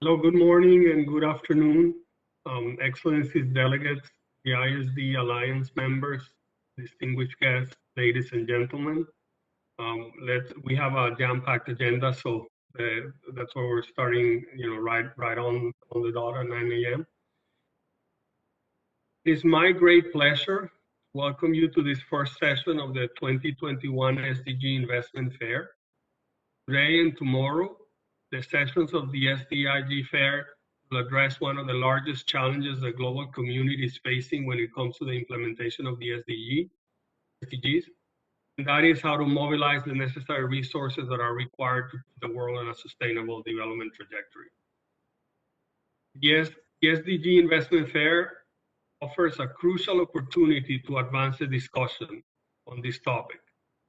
Hello, good morning and good afternoon, Excellencies, delegates, the ISD Alliance members, distinguished guests, ladies and gentlemen. We have a jam-packed agenda, so that's why we're starting, right on the dot at 9 a.m. It is my great pleasure to welcome you to this first session of the 2021 SDG Investment Fair. Today and tomorrow, the sessions of the SDG Fair will address one of the largest challenges the global community is facing when it comes to the implementation of the SDGs, and that is how to mobilize the necessary resources that are required to put the world on a sustainable development trajectory. Yes, the SDG Investment Fair offers a crucial opportunity to advance the discussion on this topic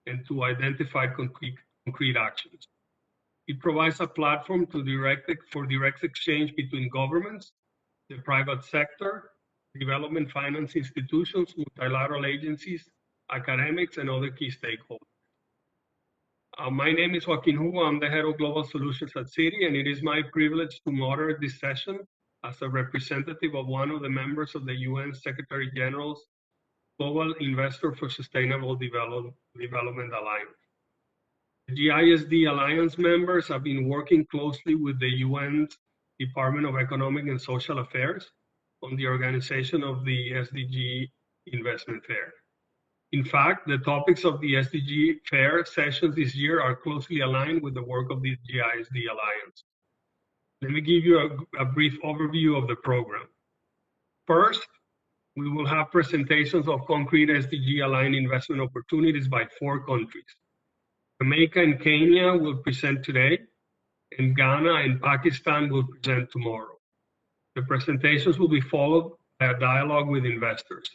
and to identify concrete actions. It provides a platform for direct exchange between governments, the private sector, development finance institutions, multilateral agencies, academics, and other key stakeholders. My name is Joaquin Hugo. I'm the head of Global Solutions at Citi, and it is my privilege to moderate this session as a representative of one of the members of the UN Secretary General's Global Investor for Sustainable Development Alliance. The GISD Alliance members have been working closely with the UN's Department of Economic and Social Affairs on the organization of the SDG Investment Fair. In fact, the topics of the SDG Fair sessions this year are closely aligned with the work of the GISD Alliance. Let me give you a brief overview of the program. First, we will have presentations of concrete SDG aligned investment opportunities by 4 countries. Jamaica and Kenya will present today, and Ghana and Pakistan will present tomorrow. The presentations will be followed by a dialogue with investors.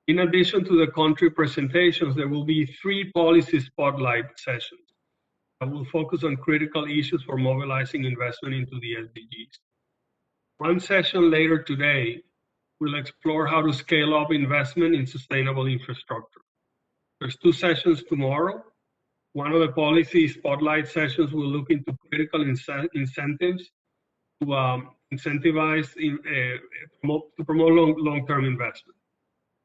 In addition to the country presentations, there will be 3 policy spotlight sessions that will focus on critical issues for mobilizing investment into the SDGs. One session later today will explore how to scale up investment in sustainable infrastructure. There's 2 sessions tomorrow. One of the policy spotlight sessions will look into critical incentives to incentivize to promote long-term investment.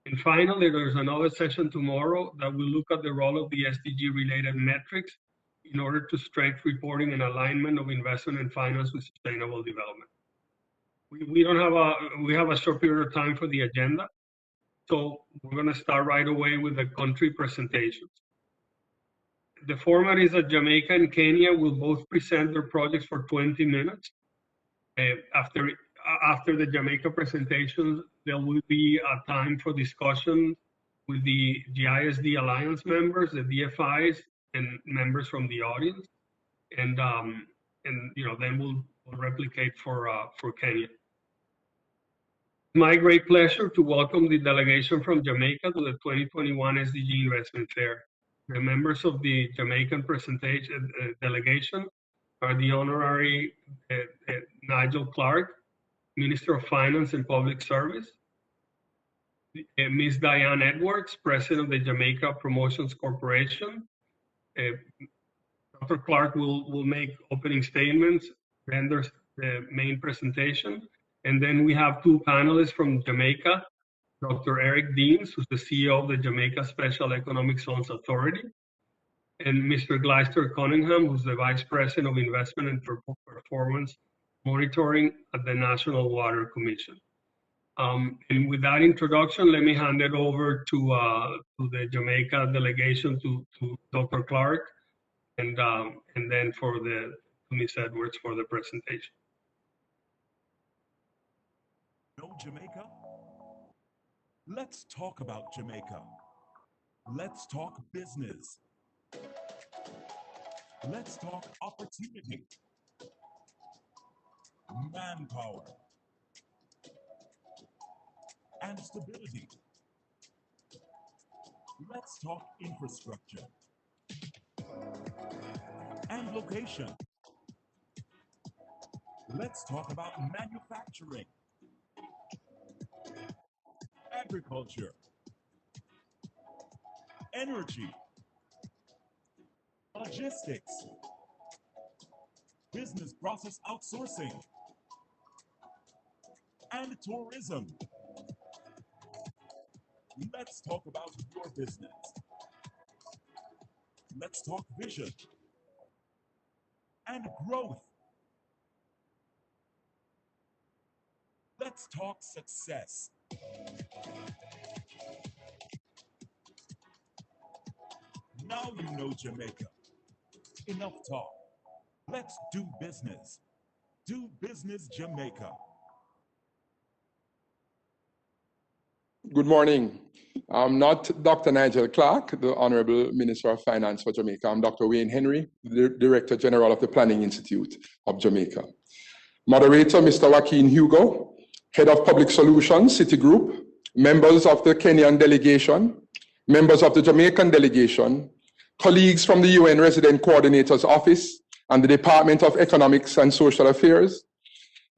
And finally, there's another session tomorrow that will look at the role of the SDG-related metrics in order to strengthen reporting and alignment of investment and finance with sustainable development. We have a short period of time for the agenda, so we're going to start right away with the country presentations. The format is that Jamaica and Kenya will both present their projects for 20 minutes. After the Jamaica presentations, there will be a time for discussion with the GISD Alliance members, the DFIs, and members from the audience, and then we'll replicate for Kenya. My great pleasure to welcome the delegation from Jamaica to the 2021 SDG Investment Fair. The members of the Jamaican delegation are the Honorary Nigel Clark, Minister of Finance and Public Service, Ms. Diane Edwards, President of the Jamaica Promotions Corporation. Dr. Clark will make opening statements, render the main presentation, and then we have 2 panelists from Jamaica, Dr. Eric Deans, who's the CEO of the Jamaica Special Economic Zones Authority, and Mr. Gleister Cunningham, who's the Vice President of Investment and Performance Monitoring at the National Water Commission. And with that introduction, let me hand it over to the Jamaica delegation, to Dr. Clark, and then to Ms. Edwards for the presentation. Know Jamaica? Let's talk about Jamaica. Let's talk business. Let's talk opportunity, manpower, and stability. Let's talk infrastructure and location. Let's talk about manufacturing, agriculture, energy, logistics, business process outsourcing, and tourism. Let's talk about your business. Let's talk vision and growth. Let's talk success. Now you know Jamaica. Enough talk. Let's do business. Do business Jamaica. Good morning. I'm not Dr. Nigel Clark, the Honorable Minister of Finance for Jamaica. I'm Dr. Wayne Henry, the Director General of the Planning Institute of Jamaica. Moderator, Mr. Joaquin Hugo, Head of Public Solutions, Citigroup, members of the Kenyan delegation, members of the Jamaican delegation, colleagues from the UN Resident Coordinator's Office and the Department of Economics and Social Affairs,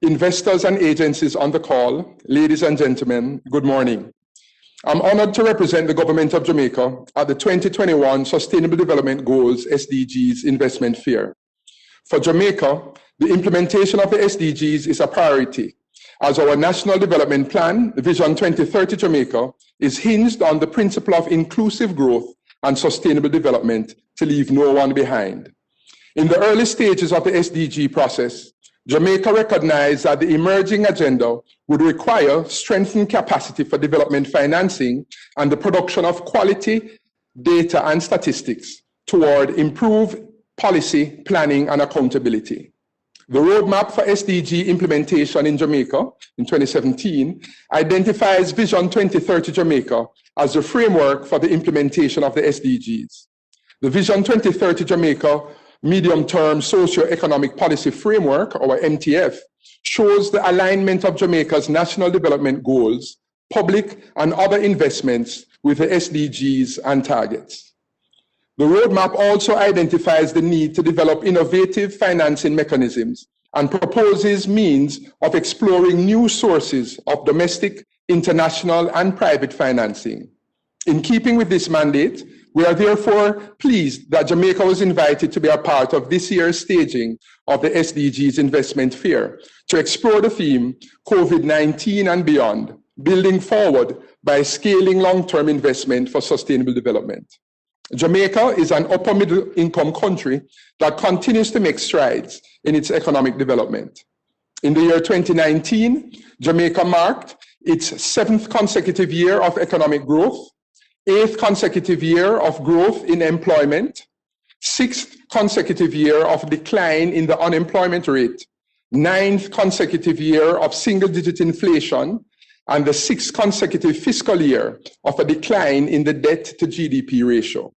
investors and agencies on the call, ladies and gentlemen, good morning. I'm honored to represent the Government of Jamaica at the 2021 Sustainable Development Goals SDGs Investment Fair. For Jamaica, the implementation of the SDGs is a priority, as our National Development Plan, Vision 2030 Jamaica, is hinged on the principle of inclusive growth and sustainable development to leave no one behind. In the early stages of the SDG process, Jamaica recognized that the emerging agenda would require strengthened capacity for development financing and the production of quality data and statistics toward improved policy, planning, and accountability. The roadmap for SDG implementation in Jamaica in 2017 identifies Vision 2030 Jamaica as the framework for the implementation of the SDGs. The Vision 2030 Jamaica Medium-Term Socio-Economic Policy Framework, or MTF, shows the alignment of Jamaica's national development goals, public and other investments with the SDGs and targets. The roadmap also identifies the need to develop innovative financing mechanisms and proposes means of exploring new sources of domestic, international, and private financing. In keeping with this mandate, we are therefore pleased that Jamaica was invited to be a part of this year's staging of the SDGs Investment Fair to explore the theme COVID-19 and beyond, building forward by scaling long-term investment for sustainable development. Jamaica is an upper middle income country that continues to make strides in its economic development. In the year 2019, Jamaica marked its 7th consecutive year of economic growth, 8th consecutive year of growth in employment, 6th consecutive year of decline in the unemployment rate, 9th consecutive year of single-digit inflation, and the 6th consecutive fiscal year of a decline in the debt-to-GDP ratio.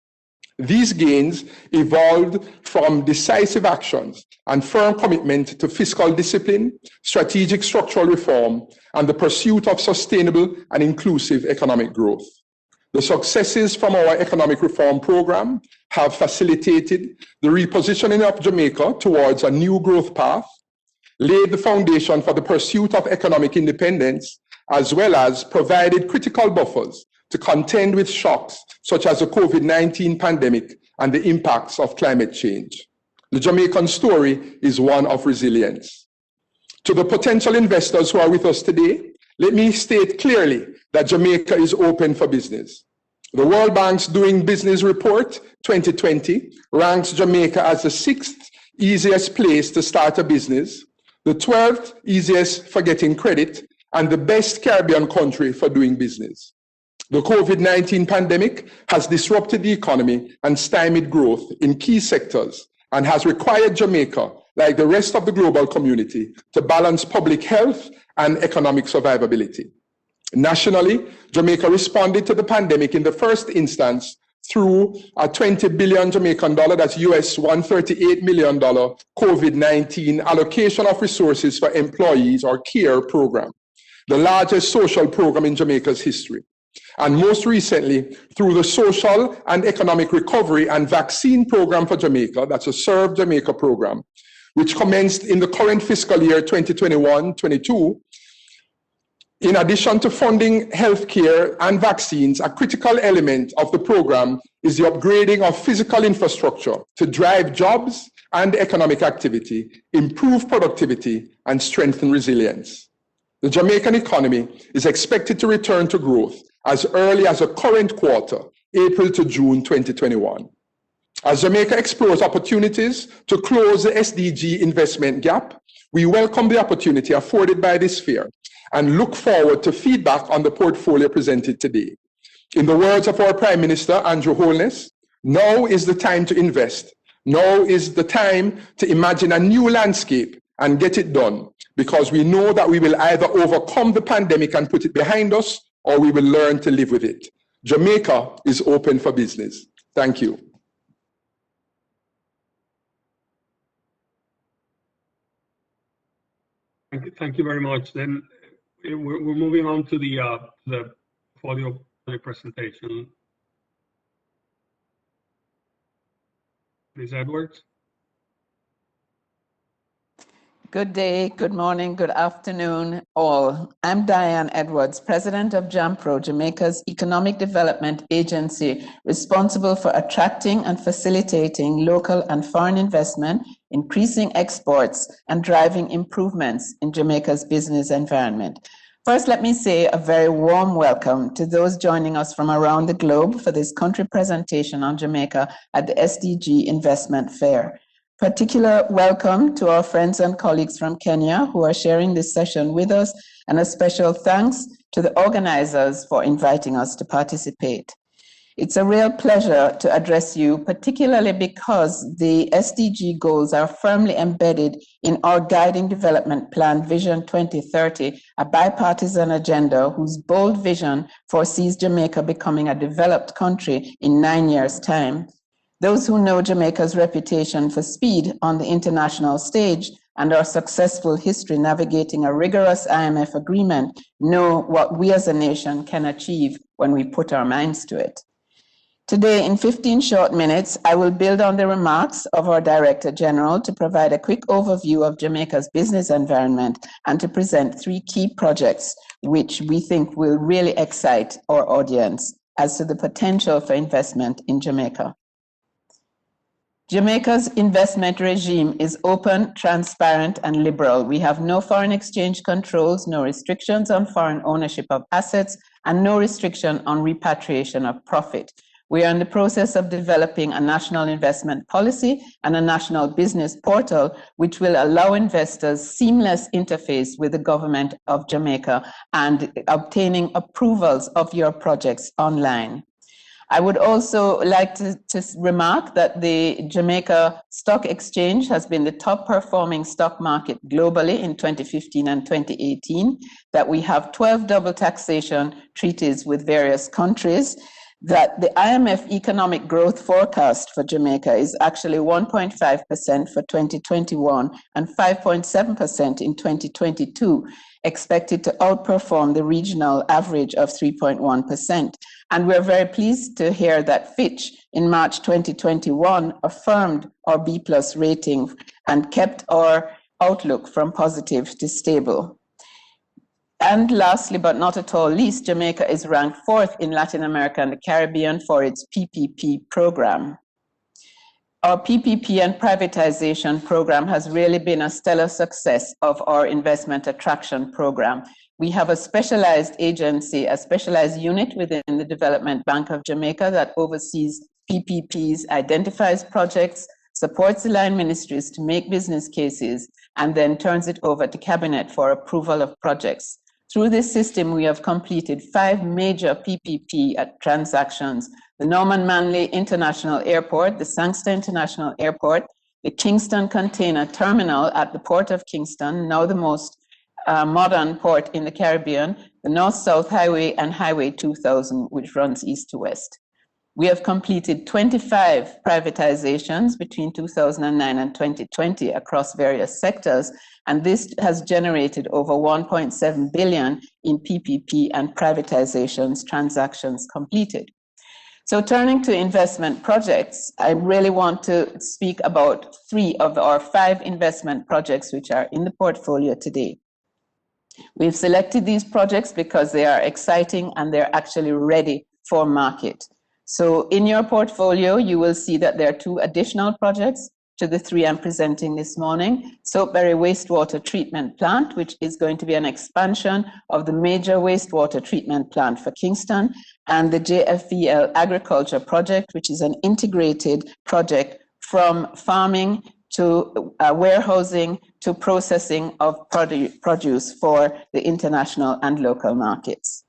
These gains evolved from decisive actions and firm commitment to fiscal discipline, strategic structural reform, and the pursuit of sustainable and inclusive economic growth. The successes from our economic reform program have facilitated the repositioning of Jamaica towards a new growth path, laid the foundation for the pursuit of economic independence, as well as provided critical buffers to contend with shocks such as the COVID-19 pandemic and the impacts of climate change. The Jamaican story is one of resilience. To the potential investors who are with us today, let me state clearly that Jamaica is open for business. The World Bank's Doing Business Report 2020 ranks Jamaica as the 6th easiest place to start a business, the 12th easiest for getting credit, and the best Caribbean country for doing business. The COVID-19 pandemic has disrupted the economy and stymied growth in key sectors and has required Jamaica, like the rest of the global community, to balance public health and economic survivability. Nationally, Jamaica responded to the pandemic in the first instance through a $20 billion Jamaican dollar, that's US $138 million COVID-19 allocation of resources for employees or CARE program, the largest social program in Jamaica's history. And most recently, through the Social and Economic Recovery and Vaccine Program for Jamaica, that's a Serve Jamaica program, which commenced in the current fiscal year 2021-22, In addition to funding healthcare and vaccines, a critical element of the program is the upgrading of physical infrastructure to drive jobs and economic activity, improve productivity, and strengthen resilience. The Jamaican economy is expected to return to growth as early as the current quarter, April to June 2021. As Jamaica explores opportunities to close the SDG investment gap, we welcome the opportunity afforded by this fair and look forward to feedback on the portfolio presented today. In the words of our Prime Minister, Andrew Holness, now is the time to invest. Now is the time to imagine a new landscape and get it done, because we know that we will either overcome the pandemic and put it behind us, or we will learn to live with it. Jamaica is open for business. Thank you. Thank you very much. Then we're moving on to the portfolio presentation. Ms. Edwards. Good day, good morning, good afternoon, all. I'm Diane Edwards, President of JAMPRO, Jamaica's Economic Development Agency, responsible for attracting and facilitating local and foreign investment, increasing exports, and driving improvements in Jamaica's business environment. First, let me say a very warm welcome to those joining us from around the globe for this country presentation on Jamaica at the SDG Investment Fair. Particular welcome to our friends and colleagues from Kenya who are sharing this session with us, and a special thanks to the organizers for inviting us to participate. It's a real pleasure to address you, particularly because the SDG goals are firmly embedded in our guiding development plan, Vision 2030, a bipartisan agenda whose bold vision foresees Jamaica becoming a developed country in 9 years' time. Those who know Jamaica's reputation for speed on the international stage and our successful history navigating a rigorous IMF agreement know what we as a nation can achieve when we put our minds to it. Today, in 15 short minutes, I will build on the remarks of our Director General to provide a quick overview of Jamaica's business environment and to present 3 key projects which we think will really excite our audience as to the potential for investment in Jamaica. Jamaica's investment regime is open, transparent, and liberal. We have no foreign exchange controls, no restrictions on foreign ownership of assets, and no restriction on repatriation of profit. We are in the process of developing a national investment policy and a national business portal, which will allow investors seamless interface with the government of Jamaica and obtaining approvals of your projects online. I would also like to remark that the Jamaica Stock Exchange has been the top performing stock market globally in 2015 and 2018, that we have 12 double taxation treaties with various countries, that the IMF economic growth forecast for Jamaica is actually 1.5% for 2021 and 5.7% in 2022, expected to outperform the regional average of 3.1%. And we're very pleased to hear that Fitch in March 2021 affirmed our B+ rating and kept our outlook from positive to stable. And lastly, but not at all least, Jamaica is ranked 4th in Latin America and the Caribbean for its PPP program. Our PPP and privatization program has really been a stellar success of our investment attraction program. We have a specialized agency, a specialized unit within the Development Bank of Jamaica that oversees PPPs, identifies projects, supports the line ministries to make business cases, and then turns it over to Cabinet for approval of projects. Through this system, we have completed 5 major PPP transactions: the Norman Manley International Airport, the Sangster International Airport, the Kingston Container Terminal at the Port of Kingston, now the most modern port in the Caribbean, the North-South Highway and Highway 2000, which runs east to west. We have completed 25 privatizations between 2009 and 2020 across various sectors, and this has generated over 1.7 billion in PPP and privatizations transactions completed. So turning to investment projects, I really want to speak about 3 of our 5 investment projects which are in the portfolio today. We've selected these projects because they are exciting and they're actually ready for market. So in your portfolio, you will see that there are 2 additional projects to the 3 I'm presenting this morning. Soapberry Wastewater Treatment Plant, which is going to be an expansion of the major wastewater treatment plant for Kingston, and the JFEL Agriculture Project, which is an integrated project from farming to warehousing to processing of produce for the international and local markets.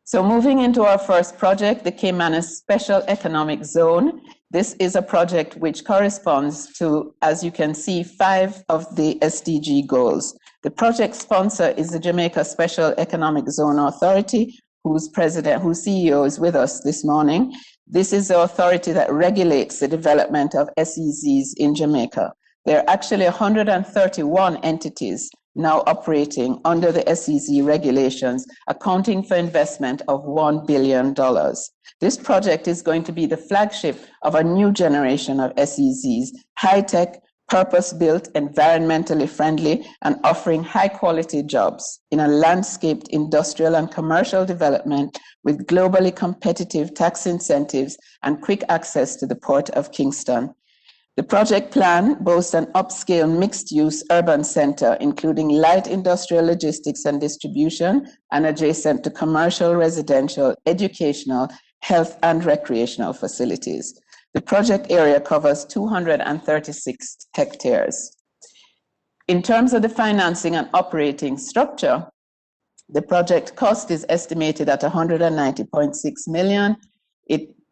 So moving into our first project, the Caymanas Special Economic Zone. This is a project which corresponds to, as you can see, 5 of the SDG goals. The project sponsor is the Jamaica Special Economic Zone Authority, whose CEO is with us this morning. This is the authority that regulates the development of SEZs in Jamaica. There are actually 131 entities now operating under the SEZ regulations, accounting for investment of $1 billion. This project is going to be the flagship of a new generation of SEZs, high-tech, purpose-built, environmentally friendly, and offering high-quality jobs in a landscaped industrial and commercial development with globally competitive tax incentives and quick access to the Port of Kingston. The project plan boasts an upscale mixed-use urban center, including light industrial logistics and distribution, and adjacent to commercial, residential, educational, health, and recreational facilities. The project area covers 236 hectares. In terms of the financing and operating structure, the project cost is estimated at $190.6 million.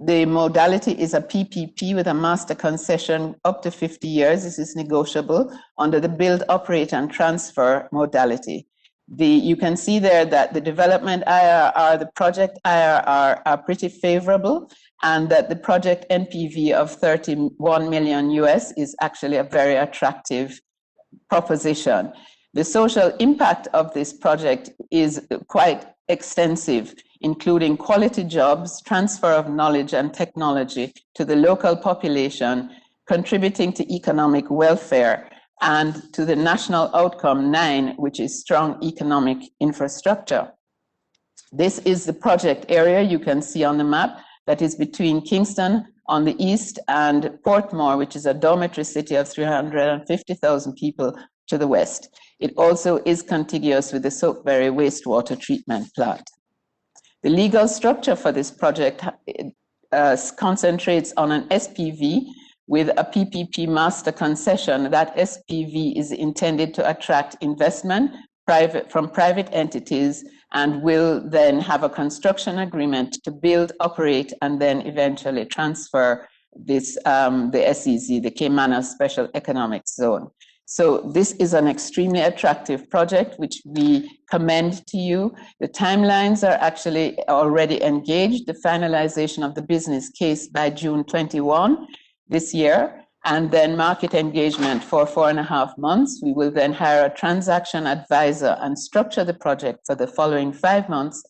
The modality is a PPP with a master concession up to 50 years. This is negotiable under the build, operate, and transfer modality. You can see there that the development IRR, the project IRR are pretty favorable, and that the project NPV of 31 million US is actually a very attractive proposition. The social impact of this project is quite extensive, including quality jobs, transfer of knowledge and technology to the local population, contributing to economic welfare, and to the national outcome 9, which is strong economic infrastructure. This is the project area you can see on the map that is between Kingston on the east and Portmore, which is a dormitory city of 350,000 people to the west. It also is contiguous with the Soapberry Wastewater Treatment Plant. The legal structure for this project concentrates on an SPV with a PPP master concession. That SPV is intended to attract investment from private entities and will then have a construction agreement to build, operate, and then eventually transfer this, the SEZ, the Caymanas Special Economic Zone. So this is an extremely attractive project, which we commend to you. The timelines are actually already engaged, the finalization of the business case by June 21 this year, and then market engagement for 4.5 months. We will then hire a transaction advisor and structure the project for the following 5 months,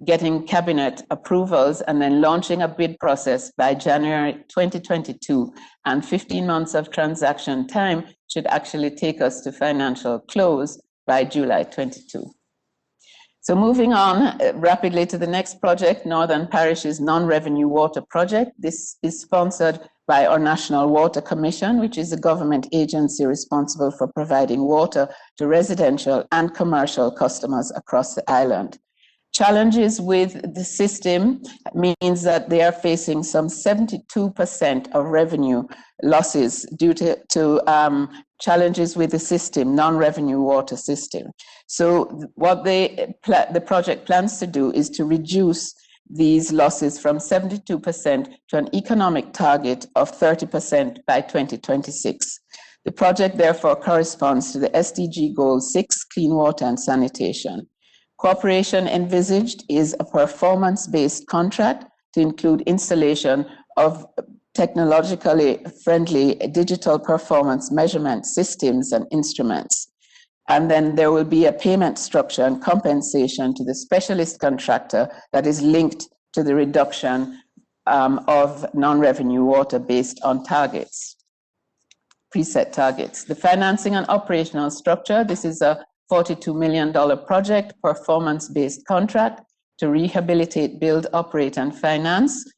getting cabinet approvals, and then launching a bid process by January 2022. And 15 months of transaction time should actually take us to financial close by July 22. So moving on rapidly to the next project, Northern Parish's non-revenue water project. This is sponsored by our National Water Commission, which is a government agency responsible for providing water to residential and commercial customers across the island. Challenges with the system means that they are facing some 72% of revenue losses due to challenges with the system, non-revenue water system. So what the project plans to do is to reduce these losses from 72% to an economic target of 30% by 2026. The project therefore corresponds to the SDG Goal 6, Clean Water and Sanitation. Cooperation envisaged is a performance-based contract to include installation of technologically friendly digital performance measurement systems and instruments. And then there will be a payment structure and compensation to the specialist contractor that is linked to the reduction of non-revenue water based on targets, preset targets. The financing and operational structure, this is a $42 million project, performance-based contract to rehabilitate, build, operate, and finance.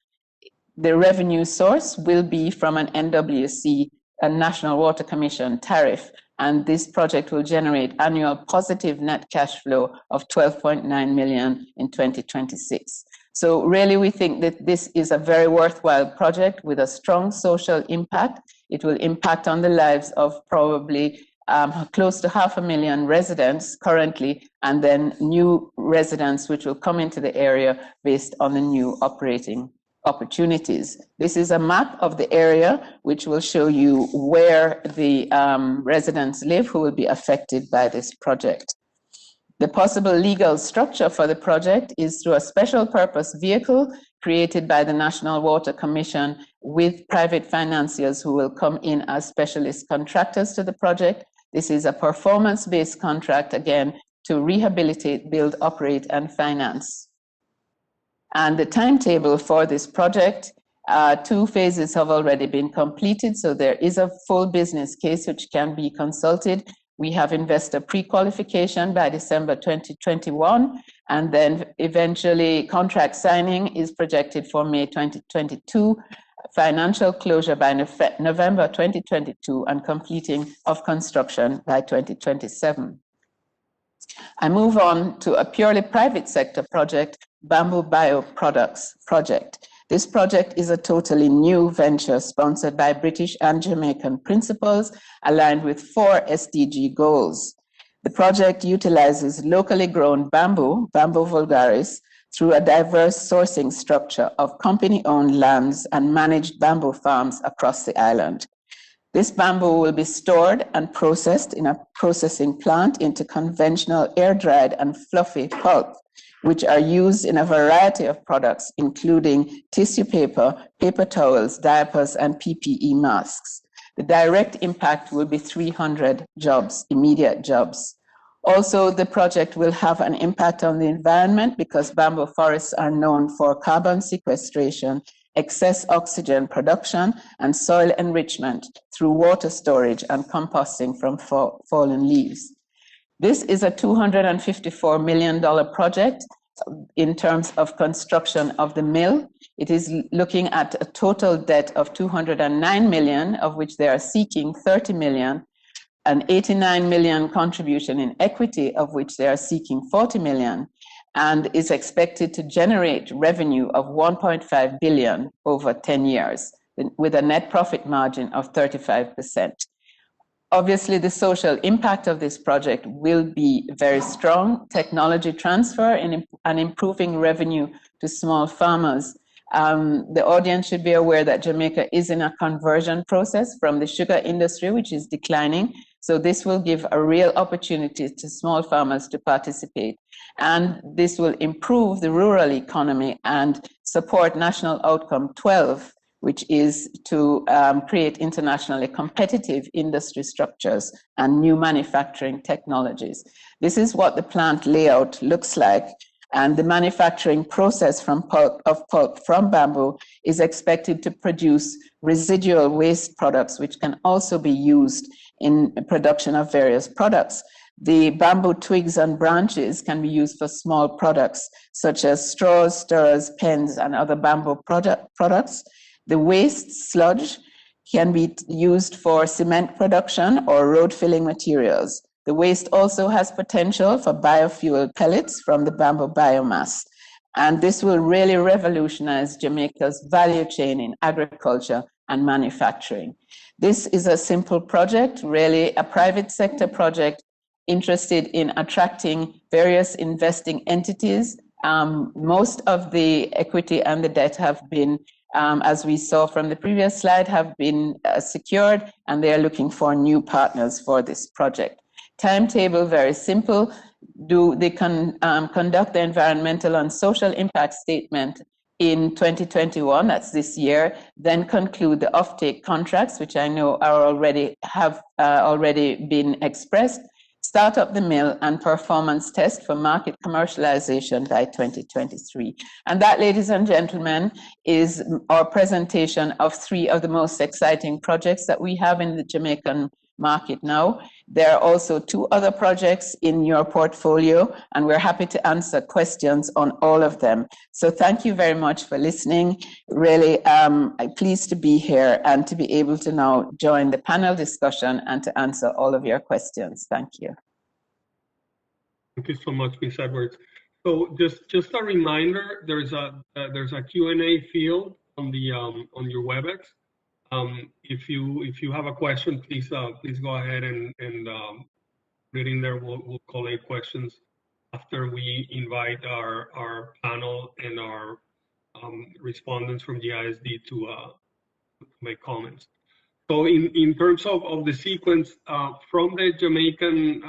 The revenue source will be from an NWC, a National Water Commission tariff, and this project will generate annual positive net cash flow of $12.9 million in 2026. So really, we think that this is a very worthwhile project with a strong social impact. It will impact on the lives of probably close to 500,000 residents currently, and then new residents which will come into the area based on the new operating opportunities. This is a map of the area which will show you where the residents live who will be affected by this project. The possible legal structure for the project is through a special purpose vehicle created by the National Water Commission with private financiers who will come in as specialist contractors to the project. This is a performance-based contract, again, to rehabilitate, build, operate, and finance. And the timetable for this project, 2 phases have already been completed, so there is a full business case which can be consulted. We have investor pre-qualification by December 2021, and then eventually contract signing is projected for May 2022, financial closure by November 2022, and completing of construction by 2027. I move on to a purely private sector project, Bamboo Bioproducts Project. This project is a totally new venture sponsored by British and Jamaican principals aligned with 4 SDG goals. The project utilizes locally grown bamboo, Bamboo vulgaris, through a diverse sourcing structure of company-owned lands and managed bamboo farms across the island. This bamboo will be stored and processed in a processing plant into conventional air-dried and fluffy pulp, which are used in a variety of products, including tissue paper, paper towels, diapers, and PPE masks. The direct impact will be 300 jobs, immediate jobs. Also, the project will have an impact on the environment because bamboo forests are known for carbon sequestration, excess oxygen production, and soil enrichment through water storage and composting from fallen leaves. This is a $254 million project in terms of construction of the mill. It is looking at a total debt of $209 million, of which they are seeking $30 million, an $89 million contribution in equity, of which they are seeking $40 million, and is expected to generate revenue of $1.5 billion over 10 years, with a net profit margin of 35%. Obviously, the social impact of this project will be very strong. Technology transfer and improving revenue to small farmers. The audience should be aware that Jamaica is in a conversion process from the sugar industry, which is declining. So this will give a real opportunity to small farmers to participate. And this will improve the rural economy and support National Outcome 12, which is to create internationally competitive industry structures and new manufacturing technologies. This is what the plant layout looks like. And the manufacturing process from pulp from bamboo is expected to produce residual waste products, which can also be used in production of various products. The bamboo twigs and branches can be used for small products, such as straws, stirrers, pens, and other bamboo products. The waste sludge can be used for cement production or road filling materials. The waste also has potential for biofuel pellets from the bamboo biomass. And this will really revolutionize Jamaica's value chain in agriculture and manufacturing. This is a simple project, really a private sector project interested in attracting various investing entities. Most of the equity and the debt have been, as we saw from the previous slide, have been secured, and they are looking for new partners for this project. Timetable, very simple. They conduct the environmental and social impact statement in 2021, that's this year, then conclude the offtake contracts, which I know are have already been expressed, start up the mill and performance test for market commercialization by 2023. And that, ladies and gentlemen, is our presentation of 3 of the most exciting projects that we have in the Jamaican market now. There are also 2 other projects in your portfolio, and we're happy to answer questions on all of them. So thank you very much for listening. Really, I'm pleased to be here and to be able to now join the panel discussion and to answer all of your questions. Thank you. Thank you so much, Ms. Edwards. So just a reminder, there's a Q&A field on the on your WebEx. If you have a question, please go ahead and put it in there. We'll collate questions after we invite our panel and our respondents from the ISD to make comments. So in terms of the sequence, from the Jamaican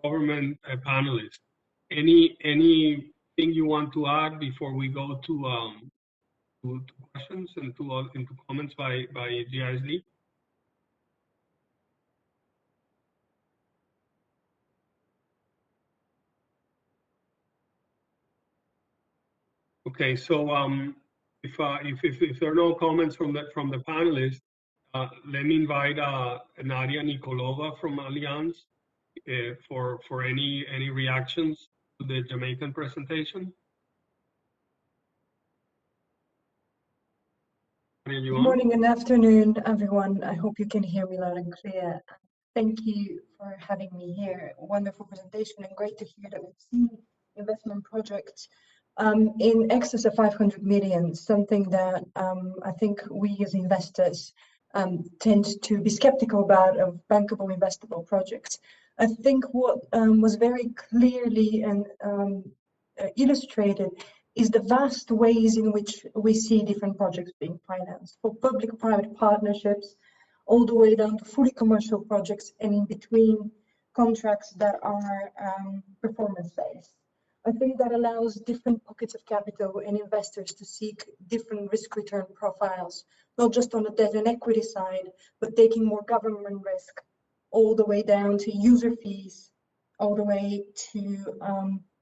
government panelists, anything you want to add before we go to questions and into comments by GISD? Okay, so if there are no comments from the panelists, let me invite Nadia Nikolova from Allianz for any reactions to the Jamaican presentation. Good morning and afternoon, everyone. I hope you can hear me loud and clear. Thank you for having me here. Wonderful presentation, and great to hear that we've seen investment projects in excess of 500 million, something that I think we as investors tend to be skeptical about of bankable investable projects. I think what was very clearly and illustrated is the vast ways in which we see different projects being financed, for public-private partnerships, all the way down to fully commercial projects, and in between contracts that are performance-based. I think that allows different pockets of capital and investors to seek different risk-return profiles, not just on the debt and equity side, but taking more government risk, all the way down to user fees, all the way to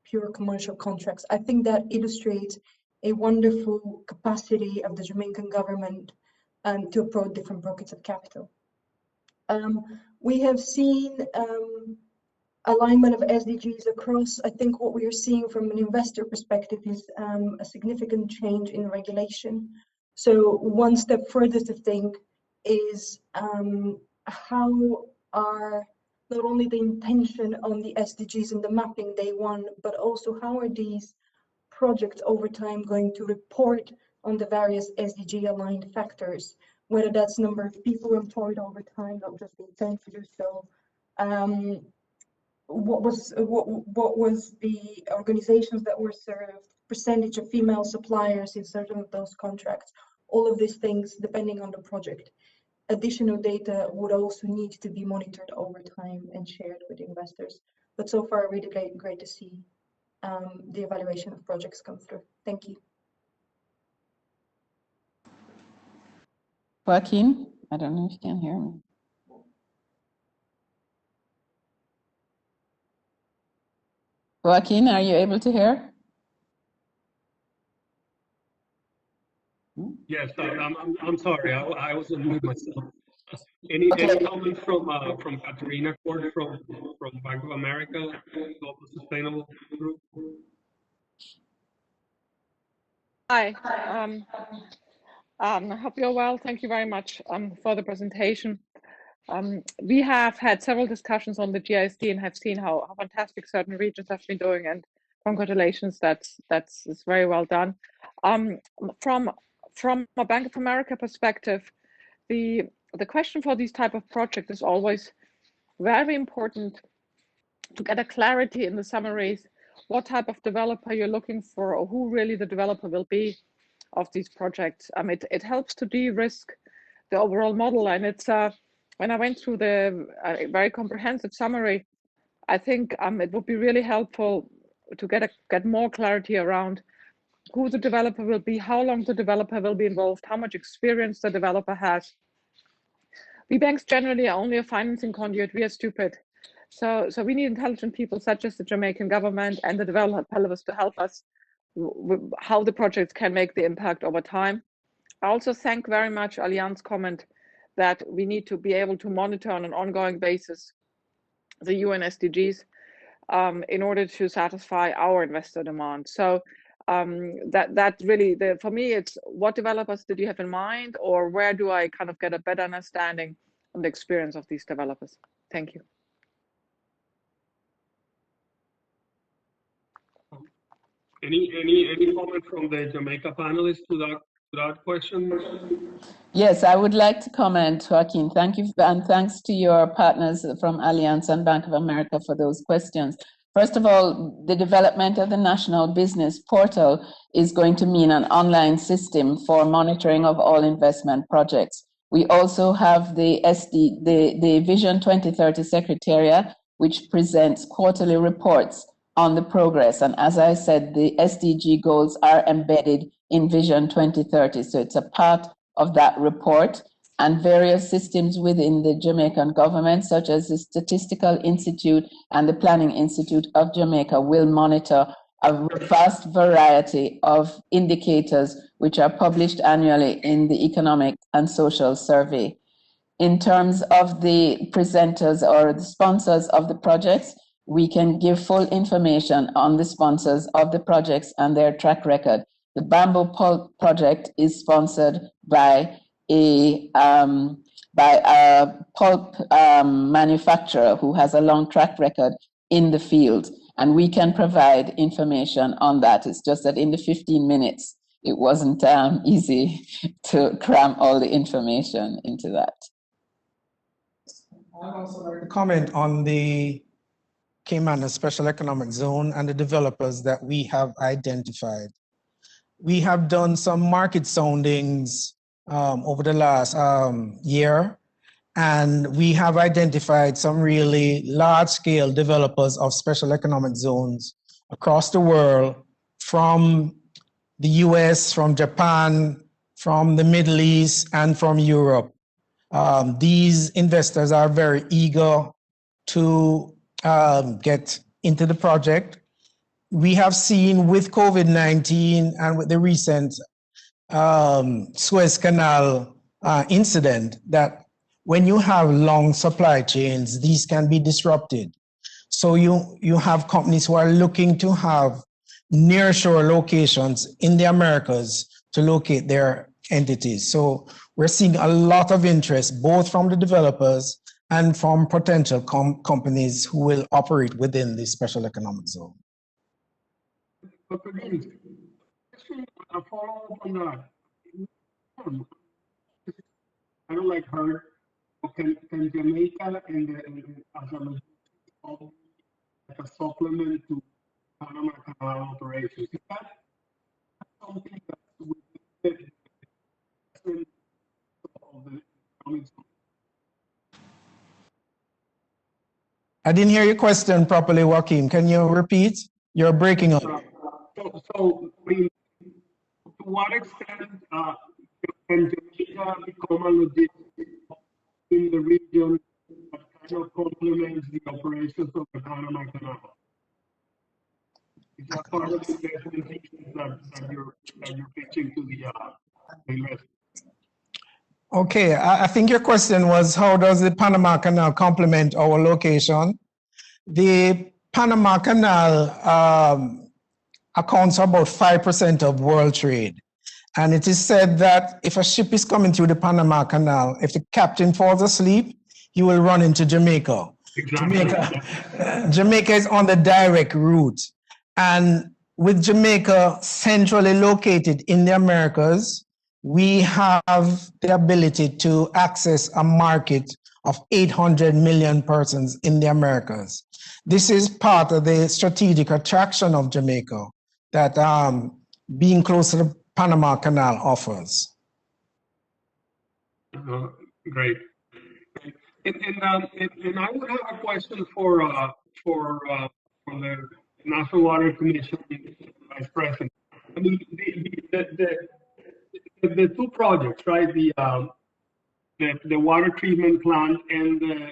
pure commercial contracts. I think that illustrates a wonderful capacity of the Jamaican government to approach different pockets of capital. We have seen alignment of SDGs across. I think what we are seeing from an investor perspective is a significant change in regulation. So one step further to think is how are not only the intention on the SDGs and the mapping day one, but also how are these projects over time going to report on the various SDG aligned factors, whether that's number of people employed over time, not just the intent to do so. What was the organizations that were served, percentage of female suppliers in certain of those contracts, all of these things depending on the project. Additional data would also need to be monitored over time and shared with investors. But so far, really great to see the evaluation of projects come through. Thank you. Joaquin, I don't know if you can hear me. Joaquin, are you able to hear? Yes, I'm sorry, I was on mute myself. Any comments from Katerina Court from Bank of America, Global Sustainable Group? Hi, I hope you're well. Thank you very much for the presentation. We have had several discussions on the GISD and have seen how fantastic certain regions have been doing, and congratulations, that's very well done. From a Bank of America perspective, the question for these type of projects is always very important to get a clarity in the summaries, what type of developer you're looking for, or who really the developer will be of these projects. It helps to de-risk the overall model, and it's when I went through the very comprehensive summary, I think it would be really helpful to get more clarity around who the developer will be, how long the developer will be involved, how much experience the developer has. We banks generally are only a financing conduit. We are stupid. So we need intelligent people such as the Jamaican government and the developers to help us how the projects can make the impact over time. I also thank very much Allianz comment that we need to be able to monitor on an ongoing basis the UN SDGs in order to satisfy our investor demand. So that really, for me, it's what developers did you have in mind, or where do I kind of get a better understanding on the experience of these developers? Thank you. Any comment from the Jamaica panelists to that question? Yes, I would like to comment, Joaquin. Thank you, and thanks to your partners from Allianz and Bank of America for those questions. First of all, the development of the National Business Portal is going to mean an online system for monitoring of all investment projects. We also have the Vision 2030 Secretariat, which presents quarterly reports on the progress. And as I said, the SDG goals are embedded in Vision 2030. So it's a part of that report, and various systems within the Jamaican government, such as the Statistical Institute and the Planning Institute of Jamaica, will monitor a vast variety of indicators which are published annually in the Economic and Social Survey. In terms of the presenters or the sponsors of the projects, we can give full information on the sponsors of the projects and their track record. The Bamboo Pulp project is sponsored by a pulp manufacturer who has a long track record in the field, and we can provide information on that. It's just that in the 15 minutes, it wasn't easy to cram all the information into that. I'd also like to comment on the Cayman Special Economic Zone and the developers that we have identified. We have done some market soundings over the last year, and we have identified some really large-scale developers of special economic zones across the world, from the US, from Japan, from the Middle East, and from Europe. These investors are very eager to get into the project. We have seen with COVID-19 and with the recent Suez Canal incident that when you have long supply chains, these can be disrupted. So you have companies who are looking to have nearshore locations in the Americas to locate their entities. So we're seeing a lot of interest, both from the developers and from potential companies who will operate within the special economic zone. But again, a follow-up on that. I don't like her. Can Jamaica and as a supplement to Panama Canal operations? Is that something that would be of the economic zone? I didn't hear your question properly, Joaquin. Can you repeat? You're breaking up. So I mean, to what extent can Jamaica become a logistic in the region that kind of complements the operations of the Panama Canal? Is that part of the investment thesis that you're pitching to the investors? Okay, I think your question was, how does the Panama Canal complement our location? The Panama Canal accounts for about 5% of world trade. And it is said that if a ship is coming through the Panama Canal, if the captain falls asleep, he will run into Jamaica. Exactly. Jamaica is on the direct route. And with Jamaica centrally located in the Americas, we have the ability to access a market of 800 million persons in the Americas. This is part of the strategic attraction of Jamaica that being close to the Panama Canal offers. Great. And I would have a question for the National Water Commission Vice President. I mean, the two projects, right? The water treatment plant and the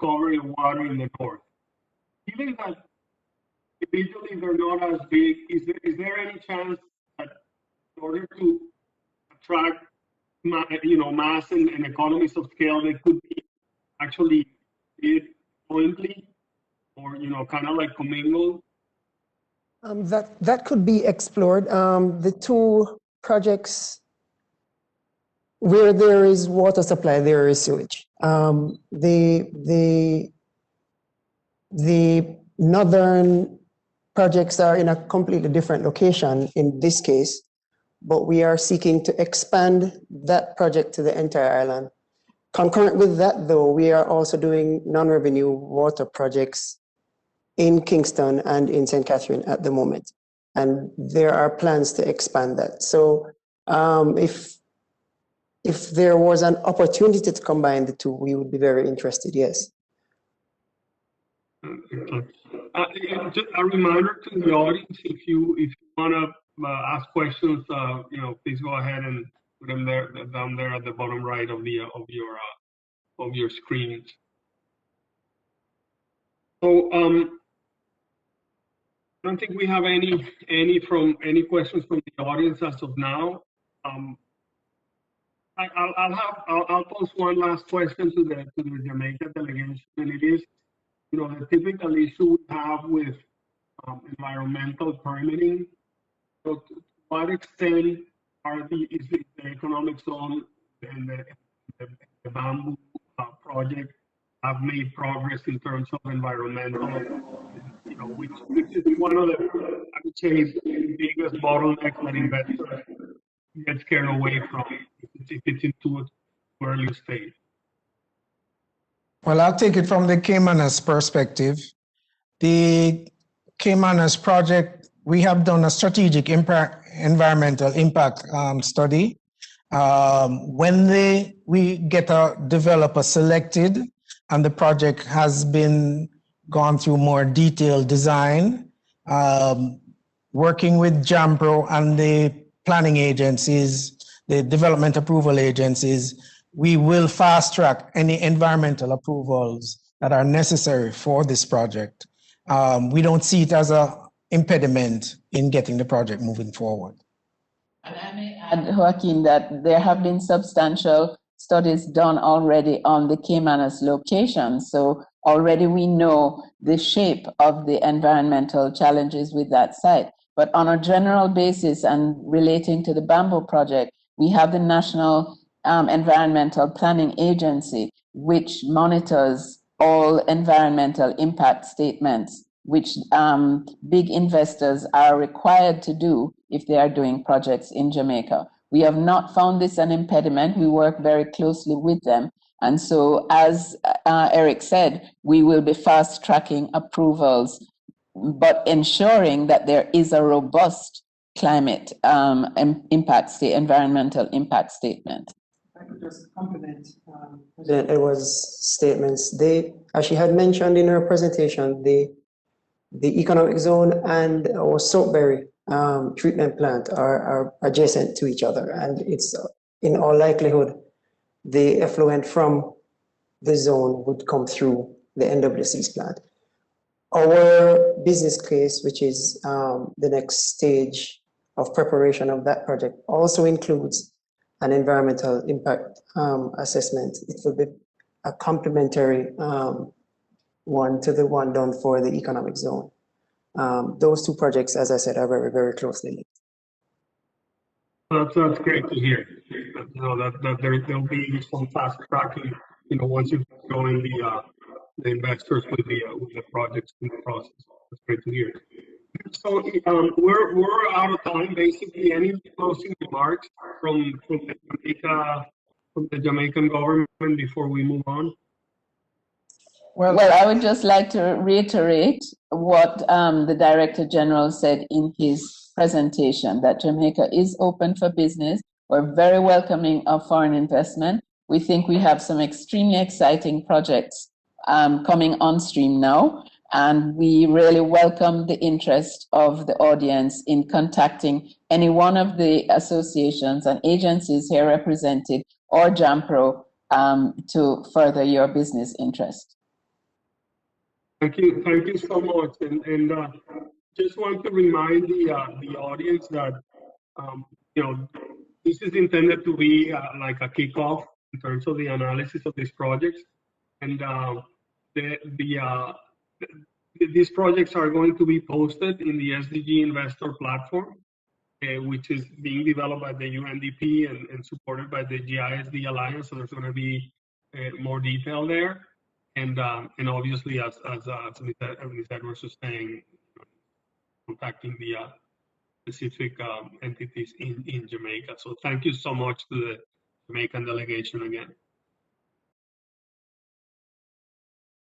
recovery of water in the north. Given that individually they're not as big, is there any chance that in order to attract mass and economies of scale that could be actually did jointly, or kind of like commingled? That could be explored. The two projects, where there is water supply, there is sewage. The northern projects are in a completely different location in this case, but we are seeking to expand that project to the entire island. Concurrent with that, though, we are also doing non-revenue water projects in Kingston and in St. Catherine at the moment. And there are plans to expand that. So if there was an opportunity to combine the two, we would be very interested, yes. Just a reminder to the audience, if you want to ask questions, please go ahead and put them there, down there at the bottom right of your screens. So I don't think we have any questions from the audience as of now. I'll pose one last question to the Jamaica delegation, and it is, the typical issue we have with environmental permitting. So to what extent is the economic zone and the bamboo project have made progress in terms of environmental, which is one of the, I would say, biggest bottlenecks that investors get scared away from if it's into an early stage? Well, I'll take it from the Caymanas perspective. The Caymanas project, we have done a strategic environmental impact study. When we get a developer selected and the project has been gone through more detailed design, working with JAMPRO and the planning agencies, the development approval agencies, we will fast track any environmental approvals that are necessary for this project. We don't see it as an impediment in getting the project moving forward. And I may add, Joaquin, that there have been substantial studies done already on the Caymanas location. So already we know the shape of the environmental challenges with that site. But on a general basis and relating to the bamboo project, we have the National Environmental Planning Agency, which monitors all environmental impact statements, which big investors are required to do if they are doing projects in Jamaica. We have not found this an impediment. We work very closely with them. And so, as Eric said, we will be fast tracking approvals, but ensuring that there is a robust climate environmental impact statement. I could just compliment President Edwards' statements. As she had mentioned in her presentation, the economic zone and our Saltberry treatment plant are adjacent to each other, and it's in all likelihood the effluent from the zone would come through the NWC's plant. Our business case, which is the next stage of preparation of that project, also includes an environmental impact assessment. It will be a complementary one to the one done for the economic zone. Those two projects, as I said, are very, very closely linked. That's great to hear. That there'll be some fast tracking. Once you join the investors with the projects in the process. That's great to hear. So we're out of time. Basically, any closing remarks from the Jamaican government before we move on? Well, I would just like to reiterate what the Director General said in his presentation, that Jamaica is open for business. We're very welcoming of foreign investment. We think we have some extremely exciting projects coming on stream now, and we really welcome the interest of the audience in contacting any one of the associations and agencies here represented or JAMPRO to further your business interest. Thank you so much, and just want to remind the audience that This is intended to be like a kickoff in terms of the analysis of these projects. And these projects are going to be posted in the SDG Investor platform, which is being developed by the UNDP and supported by the GISD Alliance. So there's going to be more detail there. And obviously, as Ms. Edwards was saying, contacting the specific entities in Jamaica. So thank you so much to the Jamaican delegation again.